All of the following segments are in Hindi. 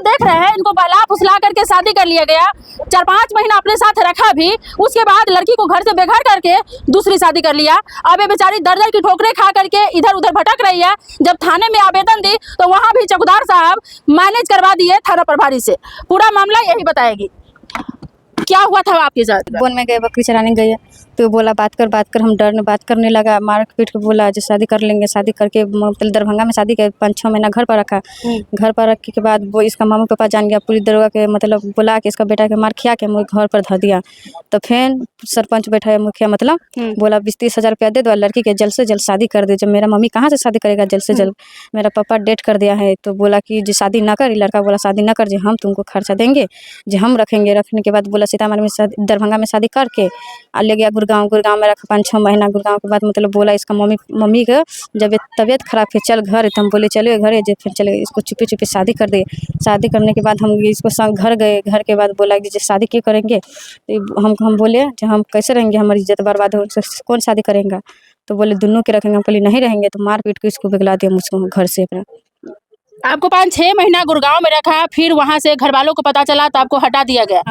देख रहे हैं, इनको बहला फुसला करके शादी कर लिया गया, 4-5 महीना अपने साथ रखा भी, उसके बाद लड़की को घर से बेघर करके दूसरी शादी कर लिया। अब ये बेचारी दर-दर की ठोकरें खा करके इधर उधर भटक रही है। जब थाने में आवेदन दी तो वहाँ भी चौकीदार साहब मैनेज करवा दिए थाना प्रभारी से। पूरा मामला यही बताएगी। क्या हुआ था आपके साथ? बोन में गए, बकरी चराने गए तो बोला बात कर, हम डर बात करने लगा, मार पीट के बोला जो शादी कर लेंगे। शादी करके मतलब दरभंगा में शादी कर 5-6 महीना घर पर रखा। घर पर रखने के बाद वो इसका मम्मी पापा जान गया, पुलिस दरोगा के मतलब बुला के इसका बेटा के मार खिया के मुझे घर पर धर दिया। तो फिर सरपंच बैठा है, मुखिया मतलब बोला 20-30 हज़ार रुपया दे दो, लड़की के जल्द से जल्द शादी कर दे। जब मेरा मम्मी कहाँ से शादी करेगा जल्द से जल्द, मेरा पापा डेट कर दिया है। तो बोला कि जो शादी ना कर, लड़का बोला शादी ना कर, जो हम तुमको खर्चा देंगे, जो हम रखेंगे। रखने के बाद बोला सीतामढ़ी में दरभंगा में शादी करके ले गया गुड़गांव में रखा 5-6 महीना। गुड़गांव के बाद मतलब बोला इसका मम्मी का जब तबीयत खराब है, चल घर। तो हम बोले चले घर, जो फिर चले इसको चुपी शादी कर दे। शादी करने के बाद हम इसको संग घर गए। घर के बाद बोला कि शादी क्यों करेंगे, तो हम बोले जो हम कैसे रहेंगे, हमारी इज्जत बर्बाद हो, कौन शादी करेंगे। तो बोले दोनों के रखेंगे। हम बोले नहीं रहेंगे। तो मार पीट के इसको बिगला दिया मुझको घर से अपना। आपको 5-6 महीना गुड़गांव में रखा, फिर वहाँ से घर वालों को पता चला तो आपको हटा दिया गया।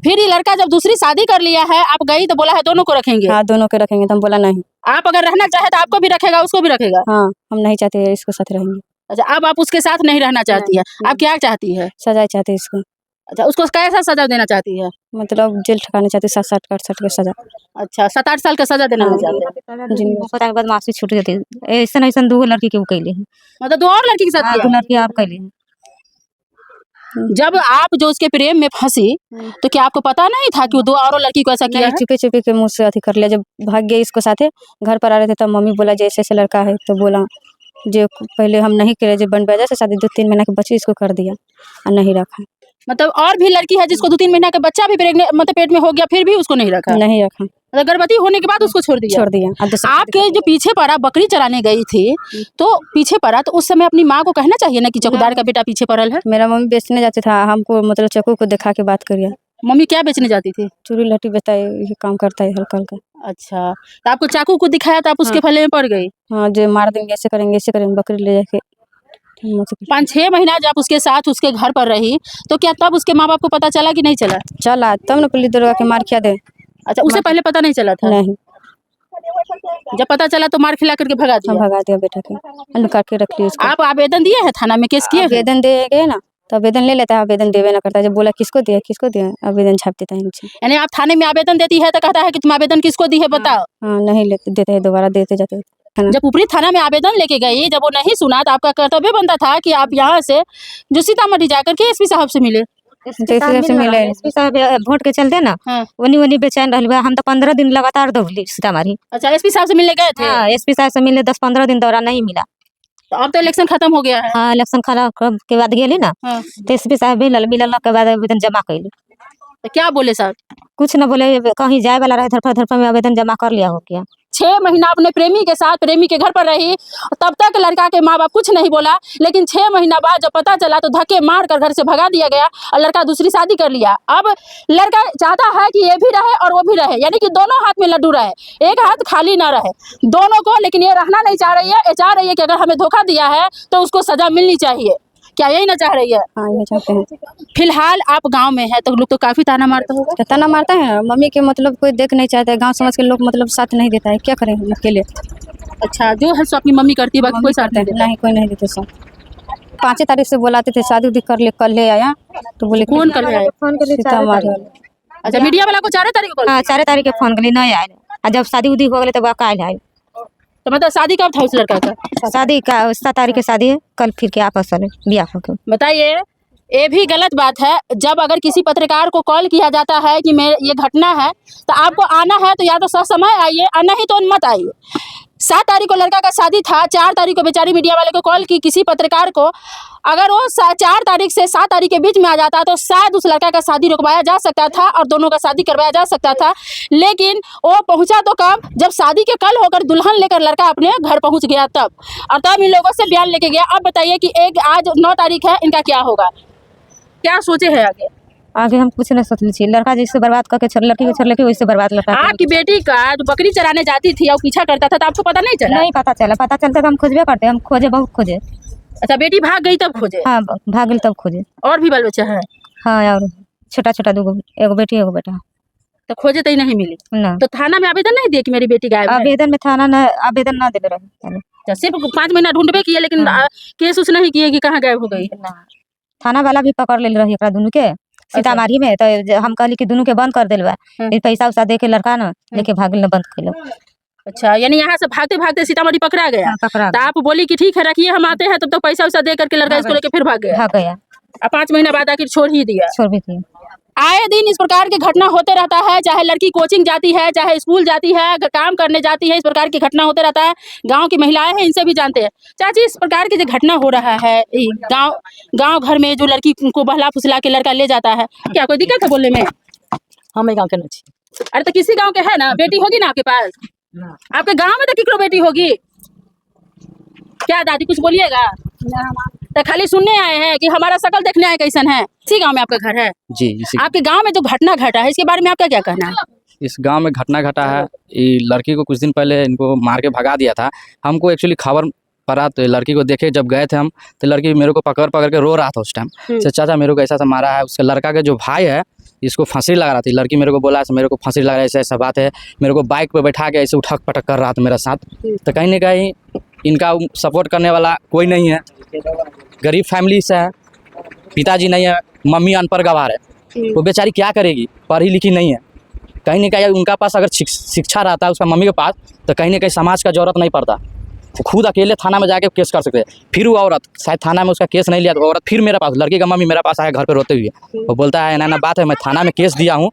फिर ये लड़का जब दूसरी शादी कर लिया है, आप गई तो बोला है दोनों को रखेंगे। हाँ दोनों को रखेंगे। तो हम बोला नहीं। आप अगर रहना चाहे तो आपको भी रखेगा, उसको भी रखेगा। हाँ हम नहीं चाहते इसको साथ रहेंगे। अच्छा, अब आप उसके साथ नहीं रहना चाहती है, आप क्या चाहती है? सजा चाहते इसको। अच्छा, उसको कैसा सजा देना चाहती है? मतलब जेल ठकाना चाहते, 7-8 के सजा। अच्छा, 7-8 साल का सजा देना चाहते हैं। बदमाशी छूट जाती है। ऐसा 2 लड़की के कैले हैं, मतलब 2 और लड़की के साथ किया? 2 लड़की आप कैले हैं। जब आप जो उसके प्रेम में फंसी तो क्या आपको पता नहीं था कि वो 2 और लड़की को ऐसा किया है? चुपे के मुँह से अथी कर लिया। जब भाग गए इसको साथे, घर पर आ रहे थे तब मम्मी बोला जैसे ऐसे लड़का है। तो बोला जो पहले हम नहीं करे, जो बन वजह से शादी 2-3 महीना के बच्चे इसको कर दिया और नहीं रखा। मतलब और भी लड़की है जिसको 2-3 महीना का बच्चा भी प्रेग्नेंट मतलब पेट में हो गया, फिर भी उसको नहीं रखा? नहीं रखा, मतलब गर्भवती होने के बाद उसको छोड़ दिया। आपके जो पीछे पड़ा, बकरी चराने गई थी तो पीछे पड़ा, तो उस समय अपनी माँ को कहना चाहिए ना कि चौकीदार का बेटा पीछे पड़ल है। मेरा मम्मी बेचने जाते था, हमको मतलब चाकू को दिखा के बात करिए। मम्मी क्या बेचने जाती थी? चूड़ी लहठी बेचता है, ये काम करता है हल्का हल्का। अच्छा, तो आपको चाकू को दिखाया तो आप उसके फले में पड़ गई? हाँ, जो मार देंगे ऐसे करेंगे बकरी ले जाके। 5-6 महीना जब उसके साथ उसके घर पर रही तो क्या तब उसके माँ बाप को पता चला कि नहीं चला? चला, तब ना पुलिस दरोगा के मार खिया दे। अच्छा, उससे पहले पता नहीं चला था? नहीं, जब पता चला तो मार खिला करके भगा दिया बेटा के, अंड काट के रख लिया उसको। आप आवेदन दिए हैं थाना में, केस किए? आवेदन दे गए ना, तो आवेदन ले लेता है, आवेदन देवे ना करता है। जब बोला किसको दिया आवेदन छाप देता है नीचे। यानी आप थाने में आवेदन देती है तो कहता है कि तुम आवेदन किसको दी है बताओ? हाँ नहीं देते है, दोबारा देते जाते। जब ऊपरी थाना में आवेदन लेके गई, जब वो नहीं सुना तो आपका कर्तव्य बनता था कि आप यहाँ से जो सीतामढ़ी जाकर के एसपी साहब से मिले। एसपी साहब वोट के चलते ना वनी बेचैन रही। हम तो 15 दिन लगातार दौड़ली सीतामढ़ी। अच्छा, एसपी साहब से मिलने गए थे? हाँ, एसपी साहब से मिले 10-15 दिन दौरा नहीं मिला। तो अब तो इलेक्शन खत्म हो गया है। हाँ, इलेक्शन खत्म के बाद गेली ना, तो एसपी साहब मिलल के बाद आवेदन जमा कैली। तो क्या बोले साहब? कुछ न बोले, कहीं जाए वाला रहे धरपा में आवेदन जमा कर लिया हो क्या। 6 महीना अपने प्रेमी के साथ प्रेमी के घर पर रही, तब तक लड़का के माँ बाप कुछ नहीं बोला। लेकिन 6 महीना बाद जब पता चला तो धक्के मार कर घर से भगा दिया गया और लड़का दूसरी शादी कर लिया। अब लड़का चाहता है कि ये भी रहे और वो भी रहे, यानी कि दोनों हाथ में लड्डू रहे, एक हाथ खाली ना रहे दोनों को। लेकिन ये रहना नहीं चाह रही है, ये चाह रही है कि अगर हमें धोखा दिया है तो उसको सजा मिलनी चाहिए। क्या यही ना चाह रही है? हाँ, ये चाहते हैं। फिलहाल आप गांव में है तो लोग तो काफी ताना मारता होगा। ताना मारता है, मम्मी के मतलब कोई देख नहीं चाहता है, गांव समाज के लोग मतलब साथ नहीं देता है, क्या करें अकेले। अच्छा, जो है सो अपनी मम्मी करती है, बाकी कोई साथ नहीं देता? नहीं, कोई नहीं देते साथ। 5 तारीख से बुलाते थे शादी उदी कर ले, कल ले आया तो बोले कौन कर ले आया? सीतामढ़ी। अच्छा, मीडिया वाला को 4 तारीख को? हाँ, 4 तारीख के फोन कर नहीं आए। जब शादी उदी हो गई तो कल आए। तो मतलब शादी कब था उस लड़का का? शादी का 7 तारीख की शादी है, कल फिर के आपस में ब्याह हो गया। बताइए, ये भी गलत बात है। जब अगर किसी पत्रकार को कॉल किया जाता है कि मैं ये घटना है तो आपको आना है तो या तो ससमय आइए और नहीं तो मत आइए। 7 तारीख को लड़का का शादी था, 4 तारीख को बेचारी मीडिया वाले को कॉल की किसी पत्रकार को। अगर वो 4 तारीख से 7 तारीख के बीच में आ जाता तो शायद उस लड़का का शादी रुकवाया जा सकता था और दोनों का शादी करवाया जा सकता था। लेकिन वो पहुंचा तो कब, जब शादी के कल होकर दुल्हन लेकर लड़का अपने घर पहुंच गया तब, और तब इन लोगों से बयान लेके गया। अब बताइए कि आज 9 तारीख है, इनका क्या होगा, क्या सोचे है आगे हम कुछ नहीं सोच लीजिए। लड़का जैसे बर्बाद करके लड़की को छोड़ लेके वैसे बर्बाद लड़का। आपकी बेटी का जो बकरी चराने जाती थी और पीछा करता था तो आपको पता नहीं चला? नहीं पता चला, पता चलता तो हम खोजबे करते, हम खोजे बहुत खोजे। अच्छा, बेटी भाग गई तब खोजे? हाँ भाग गई तब खोजे। और भी बाल बच्चा है? हाँ और छोटा छोटा दूगो, एगो बेटी एगो बेटा। तो खोजे तो ही नहीं मिली? ना तो थाना में आवेदन नहीं दिए कि मेरी बेटी गायब है? आवेदन में थाना न आवेदन ना दिले रहे पहले। अच्छा, सिर्फ 5 महीना ढूंढबे किए, लेकिन हाँ। केस उस नहीं किए कि कहाँ गायब हो गई? ना थाना वाला भी पकड़ ले रही एकरा दुनू के सीतामढ़ी में। तो हम कहली कि दुनू के बंद कर दिलवा, पैसा उसा दे के लड़का न लेके भाग न बंद कर लो। अच्छा, यानी यहाँ से भागते भागते सीतामढ़ी पकड़ा गया? हाँ, पकड़ा तो आप बोली कि ठीक है रखिए हम आते हैं, तब तो पैसा उसा दे करके लड़का इसको लेके फिर भाग गया? भाग गया। अब 5 महीना बाद आखिर छोड़ ही दिया? छोड़ भी दिया। आए दिन इस प्रकार की घटना होते रहता है, चाहे लड़की कोचिंग जाती है, चाहे स्कूल जाती है, काम करने जाती है, इस प्रकार की घटना होते रहता है। गांव की महिलाएं हैं, इनसे भी जानते हैं। चाची, इस प्रकार की जो घटना हो रहा है गांव घर में, जो लड़की को बहला फुसला के लड़का ले जाता है, क्या कोई दिक्कत है बोलने में? हम गाँव के नहीं। अरे तो किसी गाँव के है ना, बेटी होगी ना आपके पास? आपके गाँव में तो किकरो बेटी होगी? क्या दादी कुछ बोलिएगा? तो खाली सुनने आए हैं कि हमारा शकल देखने आए कैसन है? इसी गांव में आपका घर है? जी इसी आपके गांव में जो घटना घटा है, इसके बारे में आपका क्या कहना है? इस गांव में घटना घटा है। ये लड़की को कुछ दिन पहले इनको मार के भगा दिया था। हमको एक्चुअली खबर पड़ा तो लड़की को देखे जब गए थे हम, तो लड़की मेरे को पकड़ पकड़ के रो रहा था उस टाइम से, चाचा मेरे को ऐसा ऐसा मारा है। उसके लड़का के जो भाई है इसको फांसी लगा रहा थी। लड़की मेरे को बोला मेरे को फांसी लगा रहा है, ऐसा ऐसा बात है। मेरे को बाइक पे बैठा के ऐसे उठक पटक कर रहा था मेरे साथ। तो कहीं ना कहीं इनका सपोर्ट करने वाला कोई नहीं है। गरीब फैमिली से है, पिताजी नहीं है, मम्मी अनपढ़ गवार है। वो बेचारी क्या करेगी, पढ़ी लिखी नहीं है। कहीं ना कहीं उनका पास अगर शिक्षा रहता है उसका मम्मी के पास, तो कहीं ना कहीं समाज का जरूरत नहीं पड़ता। वो खुद अकेले थाना में जाके केस कर सकते हैं। फिर वो औरत शायद थाना में उसका केस नहीं लिया, तो औरत फिर मेरे पास, लड़की का मम्मी मेरे पास आया घर पे रोते हुए। वो बोलता है ना बात है, मैं थाना में केस दिया हूँ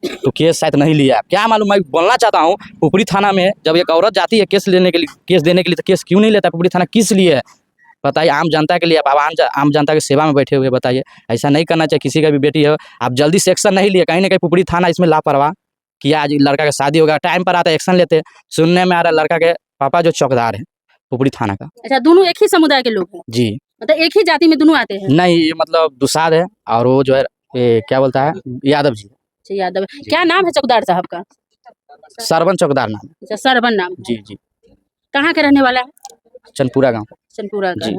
तो केस शायद नहीं लिया। क्या मालूम, मैं बोलना चाहता हूँ पुपरी थाना में जब एक औरत जाती है केस देने के लिए, तो केस क्यों नहीं लेता पुपरी थाना? किस लिए है बताइए? आम जनता के लिए। आप आम जनता की सेवा में बैठे हुए, बताइए ऐसा नहीं करना चाहिए। किसी का भी बेटी है, आप जल्दी से एक्शन नहीं लिए। कहीं ना कहीं पुपरी थाना इसमें लापरवाह किया। आज लड़का का शादी होगा, टाइम पर आता है एक्शन लेते। सुनने में आ रहा है लड़का के पापा जो चौकीदार है पुपरी थाना का। अच्छा, दोनों एक ही समुदाय के लोग हैं? जी, मतलब एक ही जाति में दोनों आते हैं? नहीं, ये मतलब दुसाद है और वो जो है ये क्या बोलता है, यादव जी। अच्छा, यादव। क्या नाम है चौकीदार साहब का? सरवन चौकीदार नाम। अच्छा, सरवन नाम। जी जी। कहाँ के रहने वाला है? चनपुरा गाँव। चनपुरा का है।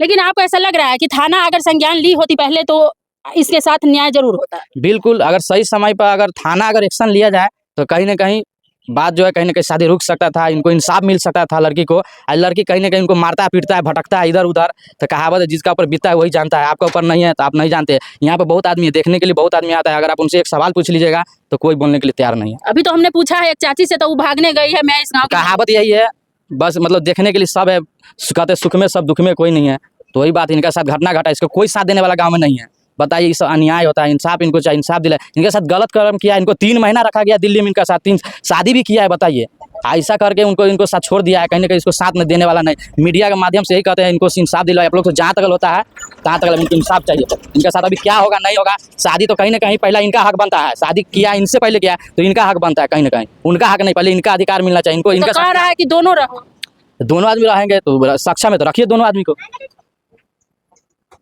लेकिन आपको ऐसा लग रहा है कि थाना अगर संज्ञान ली होती पहले, तो इसके साथ न्याय जरूर होता? बिल्कुल, अगर सही समय पर अगर थाना अगर एक्शन लिया जाए तो कहीं ना कहीं बात जो है, कहीं ना कहीं शादी रुक सकता था, इनको इंसाफ मिल सकता था लड़की को। और लड़की कहीं ना कहीं उनको मारता है, पीटता है, भटकता है इधर उधर। तो कहावत है जिसका ऊपर बीतता है वही जानता है। आपका ऊपर नहीं है तो आप नहीं जानते। यहाँ पे बहुत आदमी है, देखने के लिए बहुत आदमी आता है। अगर आप उनसे एक सवाल पूछ लीजिएगा तो कोई बोलने के लिए तैयार नहीं है। अभी तो हमने पूछा है एक चाची से, तो वो भागने गई है। मैं इस गाँव कहावत यही है, बस मतलब देखने के लिए सब है, कहते सुख में सब, दुख में कोई नहीं है। तो वही बात, इनका साथ घटना घटा, इसको कोई साथ देने वाला गाँव में नहीं है। बताइए, इस अन्याय होता है। इंसाफ इनको चाहिए, इंसाफ दिलाए। इनके साथ गलत कर्म किया, इनको 3 महीना रखा गया दिल्ली में, इनका साथ 3 शादी भी किया है। बताइए, ऐसा करके इनको साथ छोड़ दिया है। कहीं ना कहीं इसको साथ में देने वाला नहीं। मीडिया के माध्यम से यही कहते हैं इनको इंसाफ दिलाए। आप लोग तो जहाँ तक होता है तहाँ तक इनको इंसाफ चाहिए। इनके साथ अभी क्या होगा नहीं होगा, शादी तो कहीं ना कहीं पहला इनका हक बनता है। शादी किया इनसे पहले किया तो इनका हक बनता है। कहीं ना कहीं उनका हक नहीं, पहले इनका अधिकार मिलना चाहिए इनको। इनका कह रहा है कि दोनों रहो, दोनों आदमी रहेंगे तो सक्षम है, तो रखिए दोनों आदमी को।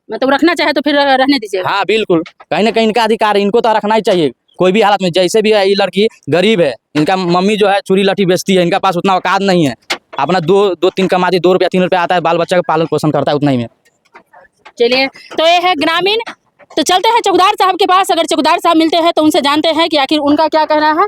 मतलब रखना चाहे तो फिर रहने दीजिए। हाँ बिल्कुल, कहीं ना कहीं इनका अधिकार है, इनको तो रखना ही चाहिए कोई भी हालत में। जैसे भी है, ये लड़की गरीब है, इनका मम्मी जो है चूड़ी लट्ठी बेचती है, इनका पास उतना औकात नहीं है। अपना 2-3 कमाती, 2 रुपया 3 रुपया आता है, बाल बच्चा का पालन पोषण करता है उतना ही में। चलिए, तो ये है ग्रामीण। तो चलते हैं चौकीदार साहब के पास। अगर चौकीदार साहब मिलते हैं तो उनसे जानते हैं कि आखिर उनका क्या कहना है।